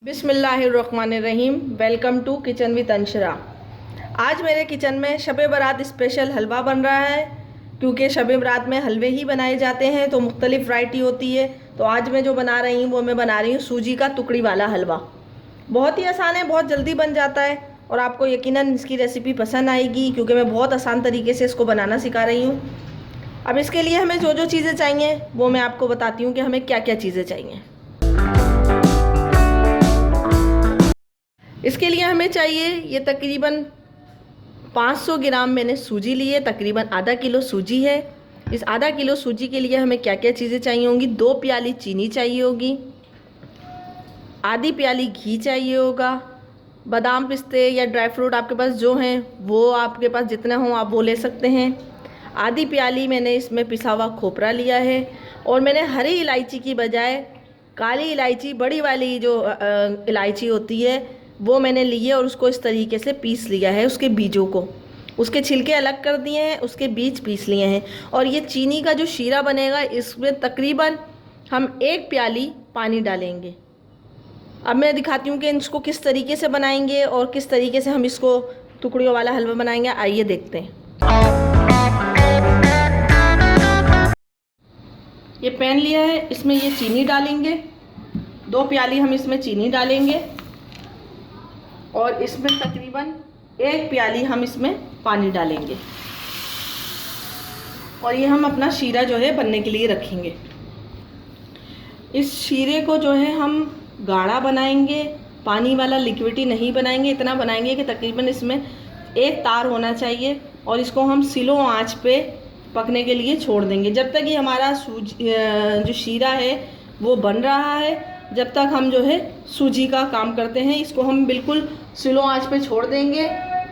बिस्मिल्लाहिर्रहमानिर्रहीम। Welcome to kitchen with Anshara. आज मेरे किचन में शब बारात स्पेशल हलवा बन रहा है, क्योंकि शब बारात में हलवे ही बनाए जाते हैं तो मुख्तलिफ वैरायटी होती है। तो आज मैं जो बना रही हूँ वो मैं बना रही हूँ सूजी का टुकड़ी वाला हलवा। बहुत ही आसान है, बहुत जल्दी बन जाता है और आपको यकीनन इसकी रेसिपी पसंद आएगी, क्योंकि मैं बहुत आसान तरीके से इसको बनाना सिखा रही हूँ। अब इसके लिए हमें जो जो चीज़ें चाहिए वो मैं आपको बताती हूँ कि हमें क्या क्या चीज़ें चाहिए। इसके लिए हमें चाहिए ये तकरीबन 500 ग्राम मैंने सूजी ली है, तकरीबन आधा किलो सूजी है। इस आधा किलो सूजी के लिए हमें क्या क्या चीज़ें चाहिए होंगी। 2 प्याली चीनी चाहिए होगी, आधी प्याली घी चाहिए होगा, बादाम पिस्ते या ड्राई फ्रूट आपके पास जो हैं वो आपके पास जितना हो आप वो ले सकते हैं। आधी प्याली मैंने इसमें पिसा हुआ खोपरा लिया है, और मैंने हरी इलायची की बजाय काली इलायची, बड़ी वाली जो इलायची होती है वो मैंने ली है और उसको इस तरीके से पीस लिया है। उसके बीजों को, उसके छिलके अलग कर दिए हैं, उसके बीज पीस लिए हैं। और ये चीनी का जो शीरा बनेगा इसमें तकरीबन हम 1 प्याली पानी डालेंगे। अब मैं दिखाती हूँ कि इसको किस तरीके से बनाएंगे और किस तरीके से हम इसको टुकड़ियों वाला हलवा बनाएंगे। आइए देखते हैं। ये पैन लिया है, इसमें ये चीनी डालेंगे। 2 प्याली हम इसमें चीनी डालेंगे और इसमें तकरीबन 1 प्याली हम इसमें पानी डालेंगे। और ये हम अपना शीरा जो है बनने के लिए रखेंगे। इस शीरे को जो है हम गाढ़ा बनाएंगे, पानी वाला लिक्विडी नहीं बनाएंगे। इतना बनाएंगे कि तकरीबन इसमें 1 तार होना चाहिए, और इसको हम स्लो आंच पे पकने के लिए छोड़ देंगे। जब तक ये हमारा जो शीरा है वो बन रहा है, जब तक हम जो है सूजी का काम करते हैं। इसको हम बिल्कुल स्लो आंच पे छोड़ देंगे,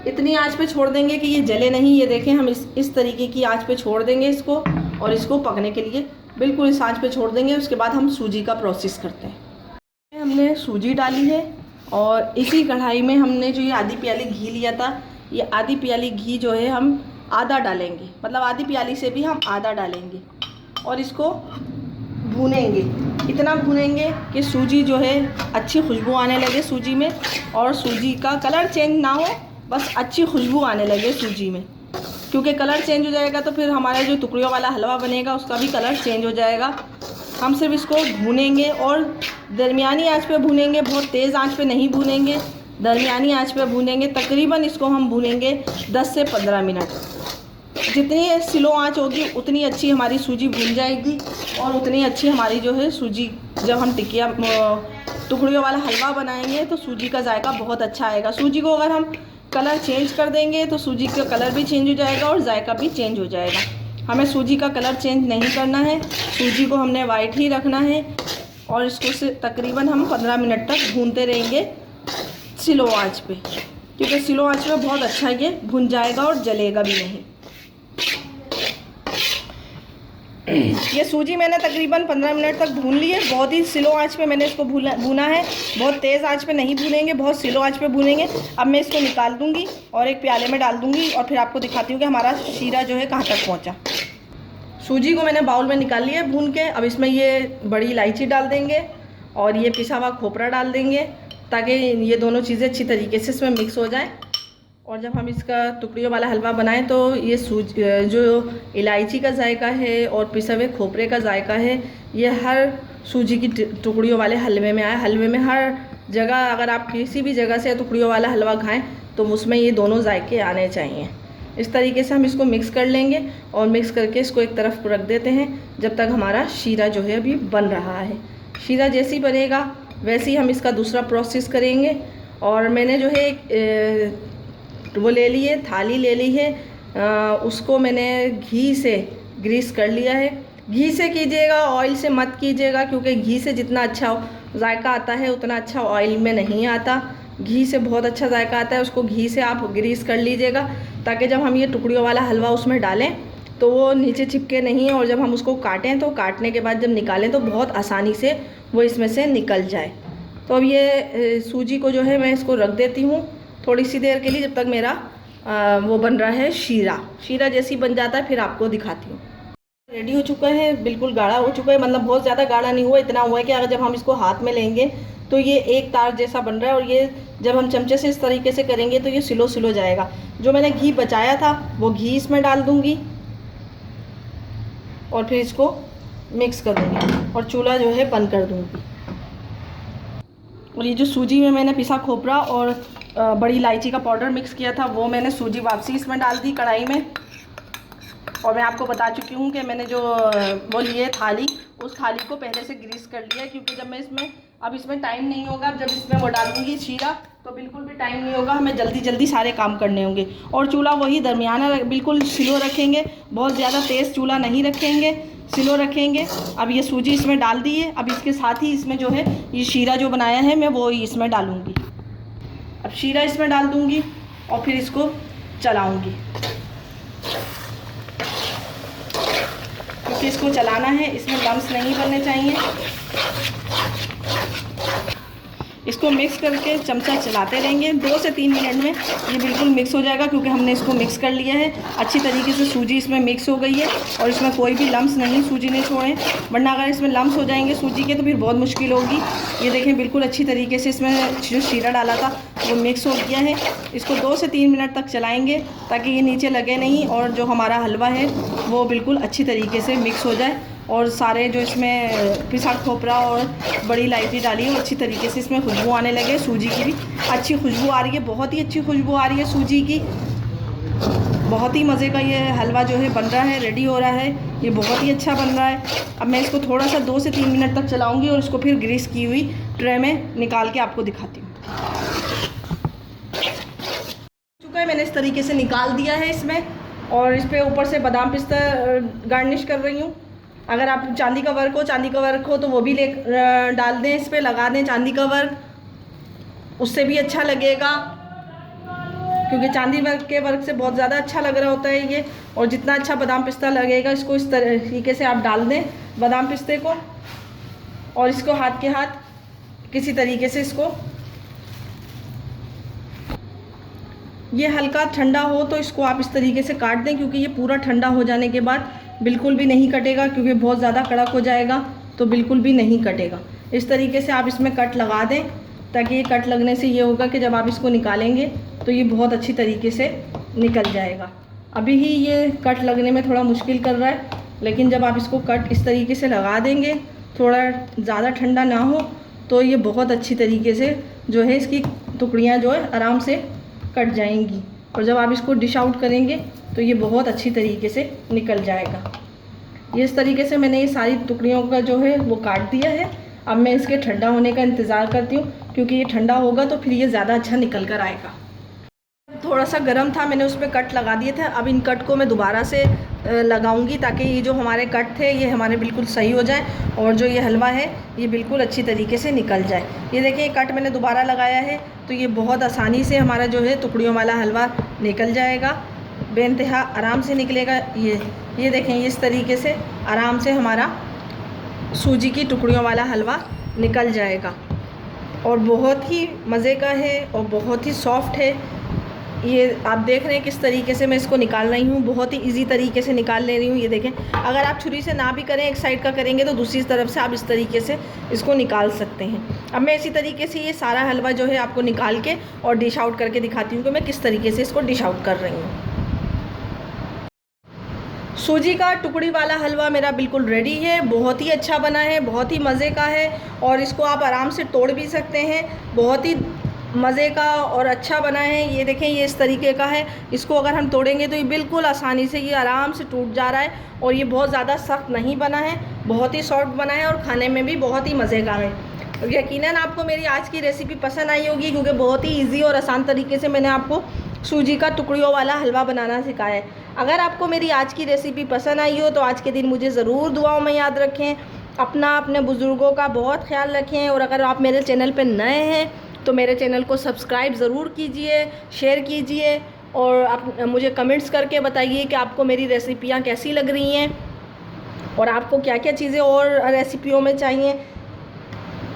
इतनी आंच पे छोड़ देंगे कि ये जले नहीं। ये देखें, हम इस तरीके की आंच पे छोड़ देंगे इसको, और इसको पकने के लिए बिल्कुल इस आंच पे छोड़ देंगे। उसके बाद हम सूजी का प्रोसेस करते हैं। हमने सूजी डाली है और इसी कढ़ाई में हमने जो ये आधी प्याली घी लिया था, ये आधी प्याली घी जो है हम आधा डालेंगे, मतलब आधी प्याली से भी हम आधा डालेंगे, और इसको भूनेंगे। इतना भूनेंगे कि सूजी जो है अच्छी खुशबू आने लगे सूजी में, और सूजी का कलर चेंज ना हो, बस अच्छी खुशबू आने लगे सूजी में। क्योंकि कलर चेंज हो जाएगा तो फिर हमारा जो टुकड़ियों वाला हलवा बनेगा उसका भी कलर चेंज हो जाएगा। हम सिर्फ इसको भूनेंगे और दरमियानी आंच पे भूनेंगे, बहुत तेज़ आंच पे नहीं भूनेंगे, दरमियानी आंच पे भूनेंगे। तकरीबन इसको हम भूनेंगे 10 से 15 मिनट। जितनी स्लो आंच होगी उतनी अच्छी हमारी सूजी भून जाएगी, और उतनी अच्छी हमारी जो है सूजी, जब हम टिकिया टुकड़ियों वाला हलवा बनाएंगे तो सूजी का जायका बहुत अच्छा आएगा। सूजी को अगर हम कलर चेंज कर देंगे तो सूजी का कलर भी चेंज हो जाएगा और जायका भी चेंज हो जाएगा। हमें सूजी का कलर चेंज नहीं करना है, सूजी को हमने वाइट ही रखना है, और इसको से तकरीबन हम 15 मिनट तक भूनते रहेंगे स्लो आंच पे, क्योंकि स्लो आंच पे बहुत अच्छा ये भुन जाएगा और जलेगा भी नहीं। ये सूजी मैंने तकरीबन 15 मिनट तक भून ली है। बहुत ही स्लो आंच पे मैंने इसको भूना है, बहुत तेज़ आंच पे नहीं भूनेंगे, बहुत स्लो आंच पे भूनेंगे। अब मैं इसको निकाल दूंगी और एक प्याले में डाल दूंगी, और फिर आपको दिखाती हूँ कि हमारा शीरा जो है कहाँ तक पहुँचा। सूजी को मैंने बाउल में निकाल लिया है भून के। अब इसमें ये बड़ी इलायची डाल देंगे और ये पिसा हुआ खोपरा डाल देंगे, ताकि ये दोनों चीज़ें अच्छी तरीके से इसमें मिक्स हो जाएँ। और जब हम इसका टुकड़ियों वाला हलवा बनाएं तो ये जो इलायची का जायका है और पिसे हुए खोपरे का जायका है, ये हर सूजी की टुकड़ियों वाले हलवे में आए। हलवे में हर जगह, अगर आप किसी भी जगह से टुकड़ियों वाला हलवा खाएं तो उसमें ये दोनों जायके आने चाहिए। इस तरीके से हम इसको मिक्स कर लेंगे, और मिक्स करके इसको एक तरफ रख देते हैं जब तक हमारा शीरा जो है अभी बन रहा है। शीरा जैसे ही बनेगा वैसे ही हम इसका दूसरा प्रोसेस करेंगे। और मैंने जो है वो ले ली है, थाली ले ली है, उसको मैंने घी से ग्रीस कर लिया है। घी से कीजिएगा, ऑयल से मत कीजिएगा, क्योंकि घी से जितना अच्छा जायका आता है उतना अच्छा ऑयल में नहीं आता। घी से बहुत अच्छा जायका आता है, उसको घी से आप ग्रीस कर लीजिएगा, ताकि जब हम ये टुकड़ियों वाला हलवा उसमें डालें तो वो नीचे चिपके नहीं, और जब हम उसको काटें तो काटने के बाद जब निकालें तो बहुत आसानी से वो इसमें से निकल जाए। तो अब ये सूजी को जो है मैं इसको रख देती हूँ थोड़ी सी देर के लिए, जब तक मेरा वो बन रहा है शीरा। शीरा जैसे ही बन जाता है फिर आपको दिखाती हूँ। रेडी हो चुका है, बिल्कुल गाढ़ा हो चुका है, मतलब बहुत ज़्यादा गाढ़ा नहीं हुआ, इतना हुआ है कि अगर जब हम इसको हाथ में लेंगे तो ये एक तार जैसा बन रहा है, और ये जब हम चमचे से इस तरीके से करेंगे तो ये स्लो स्लो जाएगा। जो मैंने घी बचाया था वो घी इसमें डाल दूँगी और फिर इसको मिक्स कर दूँगी और चूल्हा जो है बंद कर दूँगी। और ये जो सूजी में मैंने पिसा खोपरा और बड़ी इलायची का पाउडर मिक्स किया था, वो मैंने सूजी वापसी इसमें डाल दी कढ़ाई में। और मैं आपको बता चुकी हूँ कि मैंने जो वो लिए थाली, उस थाली को पहले से ग्रीस कर लिया, क्योंकि जब मैं इसमें टाइम नहीं होगा। जब इसमें वो डालूंगी शीरा तो बिल्कुल भी टाइम नहीं होगा, हमें जल्दी जल्दी सारे काम करने होंगे। और चूल्हा वही दरमियाना बिल्कुल स्लो रखेंगे, बहुत ज़्यादा तेज़ चूल्हा नहीं रखेंगे, स्लो रखेंगे। अब ये सूजी इसमें डाल दी है। अब इसके साथ ही इसमें जो है ये शीरा जो बनाया है मैं वो इसमें डालूँगी। अब शीरा इसमें डाल दूँगी और फिर इसको चलाऊँगी, क्योंकि इसको चलाना है, इसमें लम्स नहीं बनने चाहिए। इसको मिक्स करके चमचा चलाते रहेंगे। 2 से 3 मिनट में ये बिल्कुल मिक्स हो जाएगा, क्योंकि हमने इसको मिक्स कर लिया है। अच्छी तरीके से सूजी इसमें मिक्स हो गई है और इसमें कोई भी लम्स नहीं सूजी ने छोड़े, वरना अगर इसमें लम्स हो जाएंगे सूजी के तो फिर बहुत मुश्किल होगी। ये देखें बिल्कुल अच्छी तरीके से इसमें जो शीरा डाला था वो मिक्स हो गया है। इसको 2 से 3 मिनट तक चलाएँगे ताकि ये नीचे लगे नहीं, और जो हमारा हलवा है वो बिल्कुल अच्छी तरीके से मिक्स हो जाए और सारे जो इसमें पिसा खोपरा और बड़ी इलायची डाली है वो अच्छी तरीके से इसमें खुशबू आने लगे। सूजी की भी अच्छी खुशबू आ रही है, बहुत ही अच्छी खुशबू आ रही है सूजी की। बहुत ही मज़े का ये हलवा जो है बन रहा है, रेडी हो रहा है, ये बहुत ही अच्छा बन रहा है। अब मैं इसको थोड़ा सा 2 से 3 मिनट तक चलाऊँगी और इसको फिर ग्रीस की हुई ट्रे में निकाल के आपको दिखाती हूँ। चुका है, मैंने इस तरीके से निकाल दिया है इसमें, और इस पर ऊपर से बादाम पिस्ता गार्निश कर रही हूँ। अगर आप चांदी का वर्क हो तो वो भी डाल दें, इस पर लगा दें चांदी का वर्क, उससे भी अच्छा लगेगा, क्योंकि चांदी वर्क से बहुत ज़्यादा अच्छा लग रहा होता है ये। और जितना अच्छा बादाम पिस्ता लगेगा, इसको इस तरीके से आप डाल दें बादाम पिस्ते को, और इसको हाथ के हाथ किसी तरीके से इसको, ये हल्का ठंडा हो तो इसको आप इस तरीके से काट दें, क्योंकि ये पूरा ठंडा हो जाने के बाद बिल्कुल भी नहीं कटेगा, क्योंकि बहुत ज़्यादा कड़क हो जाएगा तो बिल्कुल भी नहीं कटेगा। इस तरीके से आप इसमें कट लगा दें, ताकि ये कट लगने से ये होगा कि जब आप इसको निकालेंगे तो ये बहुत अच्छी तरीके से निकल जाएगा। अभी ही ये कट लगने में थोड़ा मुश्किल कर रहा है, लेकिन जब आप इसको कट इस तरीके से लगा देंगे, थोड़ा ज़्यादा ठंडा ना हो, तो ये बहुत अच्छी तरीके से जो है इसकी टुकड़ियाँ जो है आराम से कट जाएंगी। और जब आप इसको डिश आउट करेंगे तो ये बहुत अच्छी तरीके से निकल जाएगा। ये इस तरीके से मैंने ये सारी टुकड़ियों का जो है वो काट दिया है। अब मैं इसके ठंडा होने का इंतज़ार करती हूँ, क्योंकि ये ठंडा होगा तो फिर ये ज़्यादा अच्छा निकल कर आएगा। थोड़ा सा गर्म था, मैंने उस पर कट लगा दिए थे। अब इन कट को मैं दोबारा से लगाऊंगी, ताकि ये जो हमारे कट थे ये हमारे बिल्कुल सही हो जाए, और जो ये हलवा है ये बिल्कुल अच्छी तरीके से निकल जाए। ये देखिए कट मैंने दोबारा लगाया है, तो ये बहुत आसानी से हमारा जो है टुकड़ियों वाला हलवा निकल जाएगा, बेइंतहा आराम से निकलेगा। ये देखें, इस तरीके से आराम से हमारा सूजी की टुकड़ियों वाला हलवा निकल जाएगा, और बहुत ही मज़े का है और बहुत ही सॉफ्ट है। ये आप देख रहे हैं किस तरीके से मैं इसको निकाल रही हूँ, बहुत ही इजी तरीके से निकाल ले रही हूँ। ये देखें, अगर आप छुरी से ना भी करें, एक साइड का करेंगे, तो दूसरी तरफ से आप इस तरीके से इसको निकाल सकते हैं। अब मैं इसी तरीके से ये सारा हलवा जो है आपको निकाल के और डिश आउट करके दिखाती हूँ कि मैं किस तरीके से इसको डिश आउट कर रही हूँ। सूजी का टुकड़ी वाला हलवा मेरा बिल्कुल रेडी है, बहुत ही अच्छा बना है, बहुत ही मज़े का है, और इसको आप आराम से तोड़ भी सकते हैं। बहुत ही मज़े का और अच्छा बना है। ये देखें, ये इस तरीके का है, इसको अगर हम तोड़ेंगे तो ये बिल्कुल आसानी से ये आराम से टूट जा रहा है, और ये बहुत ज़्यादा सख्त नहीं बना है, बहुत ही सॉफ्ट बना है, और खाने में भी बहुत ही मज़े का है। यकीनन आपको मेरी आज की रेसिपी पसंद आई होगी, क्योंकि बहुत ही ईजी और आसान तरीके से मैंने आपको सूजी का टुकड़ियों वाला हलवा बनाना सिखाया है। अगर आपको मेरी आज की रेसिपी पसंद आई हो तो आज के दिन मुझे ज़रूर दुआओं में याद रखें, अपने बुज़ुर्गों का बहुत ख्याल रखें, और अगर आप मेरे चैनल पर नए हैं तो मेरे चैनल को सब्सक्राइब ज़रूर कीजिए, शेयर कीजिए, और आप मुझे कमेंट्स करके बताइए कि आपको मेरी रेसिपियाँ कैसी लग रही हैं, और आपको क्या क्या चीज़ें और रेसिपियों में चाहिए।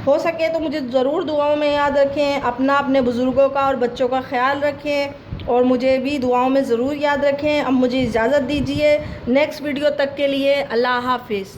हो सके तो मुझे ज़रूर दुआओं में याद रखें, अपने बुज़ुर्गों का और बच्चों का ख्याल रखें, और मुझे भी दुआओं में ज़रूर याद रखें। अब मुझे इजाज़त दीजिए, नेक्स्ट वीडियो तक के लिए अल्लाह हाफ़िज़।